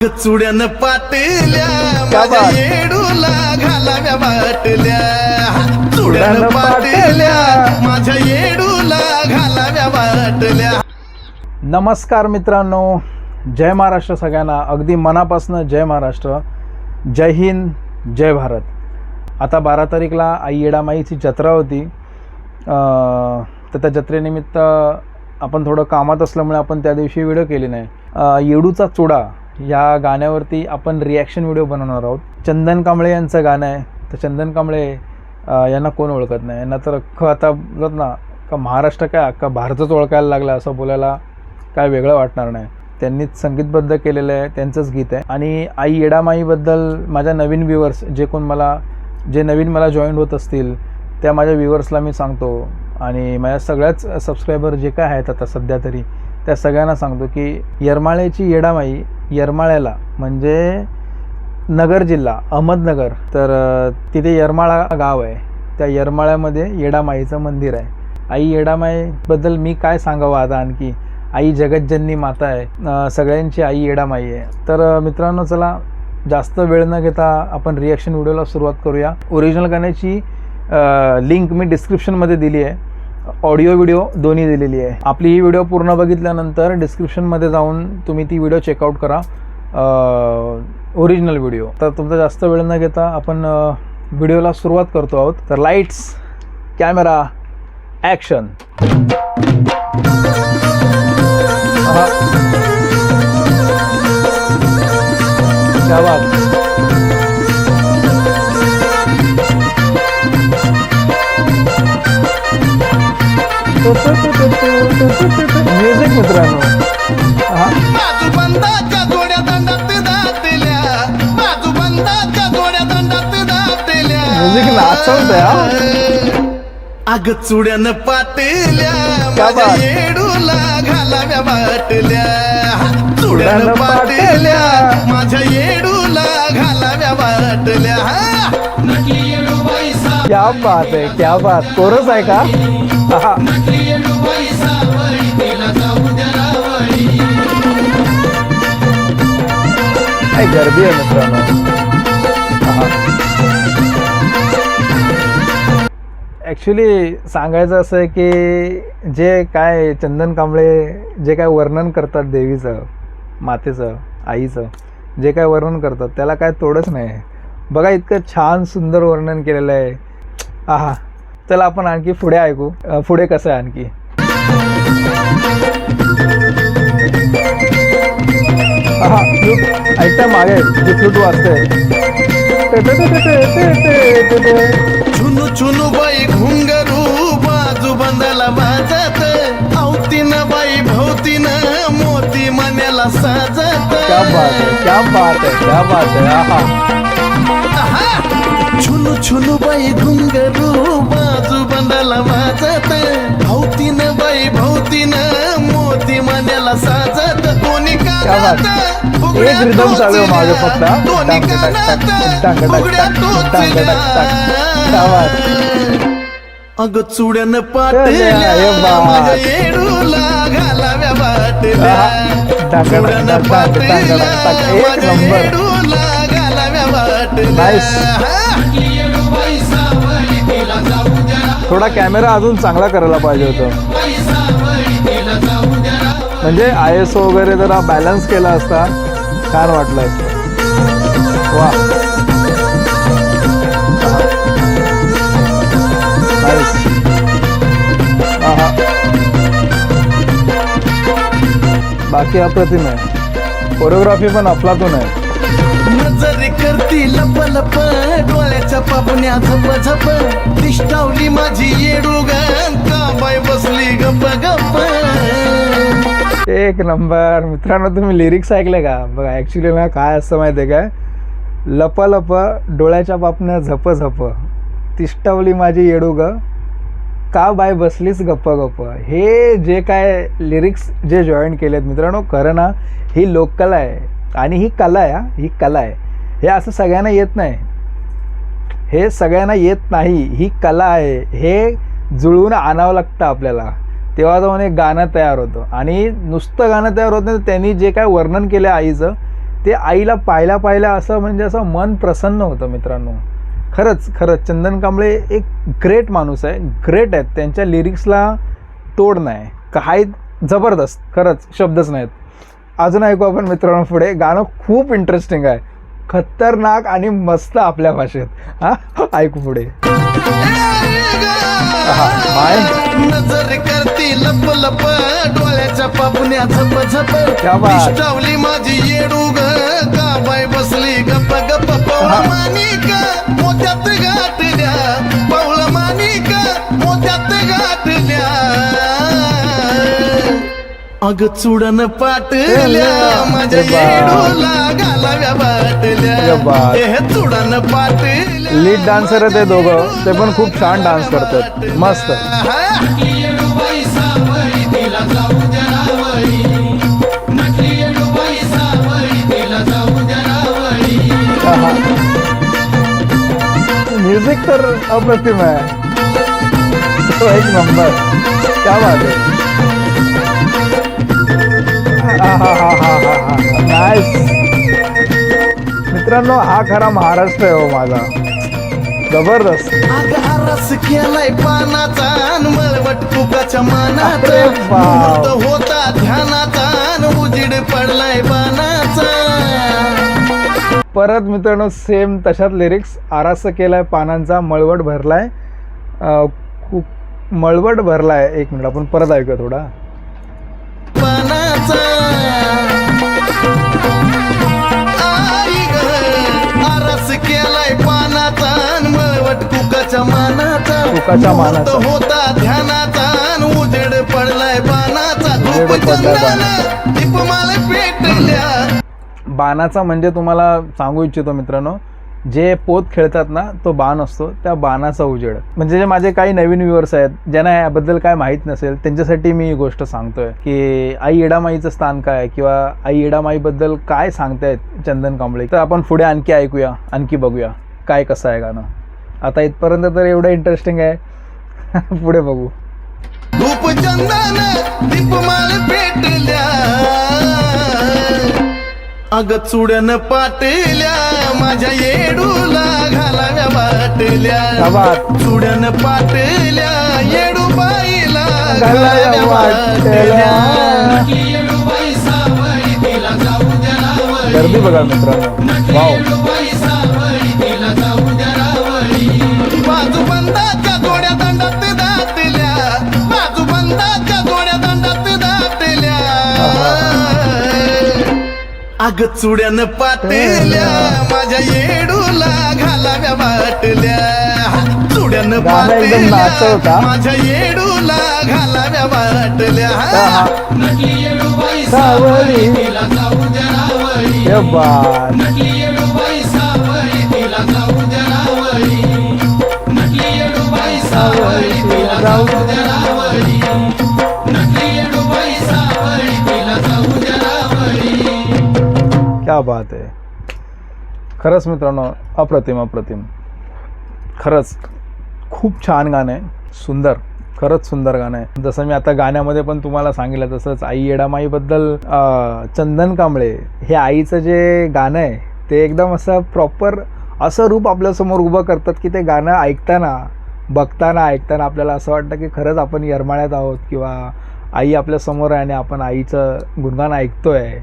चुड्यानं पाटल्या माझ्या येडूला घालाव्या वाटल्या, चुड्यानं पाटल्या माझ्या येडूला घालाव्या वाटल्या. नमस्कार मित्रांनो, जय महाराष्ट्र सगळ्यांना. अगदी मनापासून जय महाराष्ट्र, जय हिंद, जय भारत. आता 12 तारीखला आई येडामाईची जत्रा होती. तर त्या जत्रेनिमित्त आपण थोडं कामात असल्यामुळे आपण त्या दिवशी व्हिडिओ केली नाही. येडूचा चुडा या गाण्यावरती आपण रिॲक्शन व्हिडिओ बनवणार आहोत. चंदन कांबळे यांचं गाणं आहे. तर चंदन कांबळे यांना कोण ओळखत नाही. यांना तर अख्खं आता बोलत ना का महाराष्ट्र काय अख्खा भारतच ओळखायला लागला असं बोलायला काय वेगळं वाटणार नाही. त्यांनीच संगीतबद्ध केलेलं आहे, त्यांचंच गीत आहे. आणि आई येडामाईबद्दल माझ्या नवीन व्ह्यूवर्स जे नवीन मला जॉईन होत असतील त्या माझ्या व्ह्यूवर्सला मी सांगतो, आणि माझ्या सगळ्याच सबस्क्रायबर जे काय आहेत आता सध्या तरी त्या सगळ्यांना सांगतो की येरमाळ्याची येडामाई, येरमाळ्याला म्हणजे नगर जिल्हा अहमदनगर, तर तिथे येरमाळा गाव आहे. त्या येरमाळ्यामध्ये येडामाईचं मंदिर आहे. आई येडामाईबद्दल मी काय सांगावं आता आणखी. आई जगज्जननी माता आहे, सगळ्यांची आई येडामाई आहे. तर मित्रांनो, चला जास्त वेळ न घेता आपण रिॲक्शन व्हिडिओला सुरुवात करूया. ओरिजिनल गाण्याची लिंक मी डिस्क्रिप्शनमध्ये दिली आहे, ऑडिओ व्हिडिओ दोन्ही दिलेली आहे. आपली ही व्हिडिओ पूर्ण बघितल्यानंतर डिस्क्रिप्शनमध्ये जाऊन तुम्ही ती व्हिडिओ चेकआउट करा, ओरिजिनल व्हिडिओ. तर तुमचा जास्त वेळ न घेता आपण व्हिडिओला सुरुवात करतो आहोत. तर लाईट्स, कॅमेरा, ॲक्शन. क्या बात. म्युझिक मित्रांनो. बाजूबंदाच्या जोड्या दंडात दाटल्या, बाजूबंदाच्या जोड्या दंडात दाटल्या. म्युझिक नाचवतंय. अग चुड्यानं पाटल्या माझ्या येडूला घालाव्या वाटल्या, चुड्यानं पाटल्या माझ्या येडूला घालाव्या वाटल्या. क्या बात आहे, क्या बात. कोरस आहे का? गर्दी आहे मित्रांनो. ॲक्च्युली सांगायचं असं आहे की जे काय चंदन कांबळे जे काय वर्णन करतात देवीचं, मातेचं, आईचं जे काय वर्णन करतात त्याला काय तोडच नाही. बघा इतकं छान सुंदर वर्णन केलेलं आहे. चला आपण आणखी पुढे ऐकू, पुढे कसं आहे आणखी. ऐकता मागे जी फ्लूट वाजते. छुनू छुनू बाई घुंगरू बाजू बंदाला वाजत, अवतीनं बाई भोवतीनं मोती मण्याला साजत. क्या बात है, क्या बात है, क्या बात है. छुनू छुनू बाई घुंगरू बाजू बंदाला वाजत, भोवतीनं बाई भोवतीनं मोती मण्याला साजत. दोन्ही कानात एक रिदम चालू आहे माझं फक्त. दोन्ही कानात फुगड्या टोचल्या. अग चुड्यानं पाटल्या माझ्या येडूला घालाव्या वाटल्या, चुड्यानं पाटल्या माझ्या येडूला घालाव्या वाटल्या. थोडा कॅमेरा अजून चांगला करायला पाहिजे होतं, म्हणजे ISO वगैरे जरा बॅलन्स केला असता छान वाटलं असतं. वा, बाकी अप्रतिम आहे. कोरिओग्राफी पण अफलातून आहे. नजर करती लप लप, डोळ्याच्या पापण्या झप झप, दिष्टावली माझी येडूगण का बाय बसली गप गप. एक नंबर. मित्रांनो, तुम्ही लिरिक्स ऐकले का? बघा ॲक्च्युली ना काय असतं माहिती आहे काय, लप लप, डोळ्याच्या पापण्या झप झप, तिष्टावली माझी येडूग का बाय बसलीच गप्प गप्प. हे जे काय लिरिक्स जे जॉईन केलेत मित्रांनो, खरं ना ही लोककला आहे. आणि ही कला आहे, ही कला आहे. हे असं सगळ्यांना येत नाही, हे सगळ्यांना येत नाही. ही कला आहे, हे जुळवून आणावं लागतं आपल्याला, तेव्हा जाऊन एक गाणं तयार होतं. आणि नुसतं गाणं तयार होत नाही, त्यांनी जे काय वर्णन केलं आईचं ते आईला पाहिल्या असं म्हणजे असं मन प्रसन्न होतं मित्रांनो. खरंच चंदन कांबळे एक ग्रेट माणूस आहे, ग्रेट आहेत. त्यांच्या लिरिक्सला तोड नाही, काय जबरदस्त, खरंच शब्दच नाहीत. अजून ऐकू आपण मित्रांनो पुढे. गाणं खूप इंटरेस्टिंग आहे, खतरनाक आणि मस्त आपल्या भाषेत. हा ऐकू पुढे. माय नजर करती लप लप, डोळ्याच्या पापण्या झप झप, क्या बात. निष्ठावली माझी येडू ग, का बाय बसली गप गप. पवळ मानिक मोत्यात गाठल्या, पवळ मानिक मोत्यात गाठल्या, अग चुडन पाटल्या, माझ्या येडूला घालाव्या बाटल्या, हे चुडन पाटल्या. लीड डान्सर आहे ते दोघं, ते पण खूप छान डान्स करतात, मस्त. म्युझिक तर अप्रतिम आहे, तो एक नंबर, क्या बात आहे. नाईस. मित्रांनो हा खरा महाराष्ट्र आहे हो माझा, जबरदस्त. अग आरस केलाय पानाचा, मळवट तुकाच्या मानाचा, अरे वाव. मुहूर्त होता ध्यानाचा, उजीड पडलाय बाणाचा. परत मित्रांनो सेम तशात लिरिक्स. आरास केलाय पानांचा, मळवट भरलाय, मळवट भरलाय. एक मिनिट आपण परत ऐकूया थोडा. पानाचा आई ग, आरस केलाय पानाचा, मळवट तुकाच्या मानाचा, तुकाच्या मानाचा. मुहूर्त होता ध्यानाचा, उजेड पडलाय बाणाचा, धूप चंदन दीपमाला पेटल्या. बाणाचा म्हणजे तुम्हाला सांगू इच्छितो मित्रांनो, जे पोत खेळतात ना तो बाण असतो, त्या बाणाचा उजेड. म्हणजे जे माझे काही नवीन व्ह्युअर्स आहेत ज्यांना याबद्दल काय माहीत नसेल त्यांच्यासाठी मी ही गोष्ट सांगतोय की आई येडामाईचं स्थान काय, किंवा आई येडामाईबद्दल काय सांगतायत चंदन कांबळे. तर आपण पुढे आणखी ऐकूया, आणखी बघूया काय कसं आहे गाणं. आता इथपर्यंत तर एवढं इंटरेस्टिंग आहे, पुढे बघू. धूप चंदन दीपमाळ पेटल्या, अग चुड्यान पाटल्या, माझ्या येडूला घालाव्या बाटल्या, चुड्यान पाटल्या, येडू बाईला घालाव्या बाटल्या. गर्दी बघा मित्रांनो, वाव. बाजू बंदाच्या जोड्या दंडात दाटल्या, बाजू बंदाच्या जोड्या दंडात दाटल्या, अग चुड्यान पाटल्या, माझ्या येडूला घालाव्या बाटल्या, चुड्यान पाटल्या, माझ्या येडूला घालाव्या बाटल्या. क्या बात आहे. खरंच मित्रांनो अप्रतिम अप्रतिम, खरंच खूप छान गाणं आहे, सुंदर, खरंच सुंदर गाणं आहे. जसं मी आता गाण्यामध्ये पण तुम्हाला सांगितलं तसंच आई येडामाईबद्दल चंदन कांबळे हे आईचं जे गाणं आहे ते एकदम असं प्रॉपर असं रूप आपल्यासमोर उभं करतात की ते गाणं ऐकताना, बघताना, ऐकताना आपल्याला असं वाटतं की खरंच आपण येरमाळ्यात आहोत, किंवा आई आपल्यासमोर आहे आणि आपण आईचं गुणगान ऐकतोय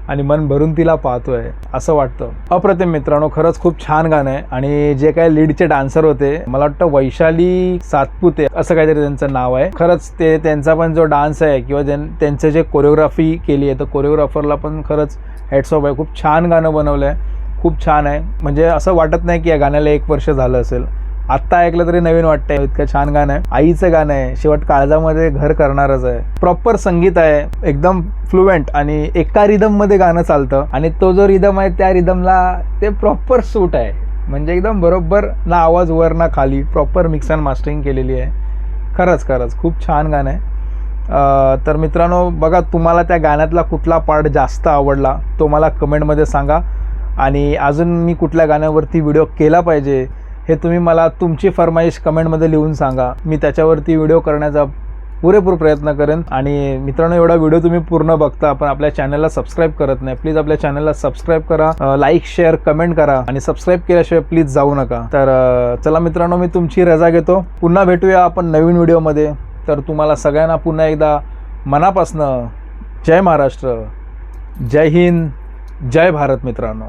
आणि मन भरून तिला पाहतोय असं वाटतं. अप्रतिम मित्रांनो, खरंच खूप छान गाणं आहे. आणि जे काही लीडचे डान्सर होते, मला वाटतं वैशाली सातपुते असं काहीतरी त्यांचं नाव आहे. खरंच ते त्यांचा पण जो डान्स आहे किंवा त्यांचं जे कोरिओग्राफी केली आहे, तर कोरिओग्राफरला पण खरंच हॅट्स ऑफ आहे. खूप छान गाणं बनवलं आहे, खूप छान आहे. म्हणजे असं वाटत नाही की या गाण्याला 1 वर्ष झालं असेल, आत्ता ऐकलं तरी नवीन वाटतंय, इतकं छान गाणं आहे. आईचं गाणं आहे, शेवट काळजामध्ये घर करणारच आहे. प्रॉपर संगीत आहे, एकदम फ्लुएंट, आणि एका रिदममध्ये गाणं चालतं, आणि तो जो रिदम आहे त्या रिदमला ते प्रॉपर सूट आहे. म्हणजे एकदम बरोबर, ना आवाज वर ना खाली, प्रॉपर मिक्स अँड मास्टरिंग केलेली आहे. खरंच खूप छान गाणं आहे. तर मित्रांनो बघा, तुम्हाला त्या गाण्यातला कुठला पार्ट जास्त आवडला तो मला कमेंटमध्ये सांगा, आणि अजून मी कुठल्या गाण्यावरती व्हिडिओ केला पाहिजे हे तुम्ही मला तुमची फरमाईश कमेंटमध्ये लिहून सांगा. मी त्याच्यावरती व्हिडिओ करण्याचा पुरेपूर प्रयत्न करेन. आणि मित्रांनो, एवढा व्हिडिओ तुम्ही पूर्ण बघता पण आपल्या चॅनलला सबस्क्राईब करत नाही, प्लीज आपल्या चॅनलला सबस्क्राईब करा, लाईक शेअर कमेंट करा आणि सबस्क्राईब केल्याशिवाय प्लीज जाऊ नका. तर चला मित्रांनो, मी तुमची रजा घेतो. पुन्हा भेटूया आपण नवीन व्हिडिओमध्ये. तर तुम्हाला सगळ्यांना पुन्हा एकदा मनापासनं जय महाराष्ट्र, जय हिंद, जय भारत मित्रांनो.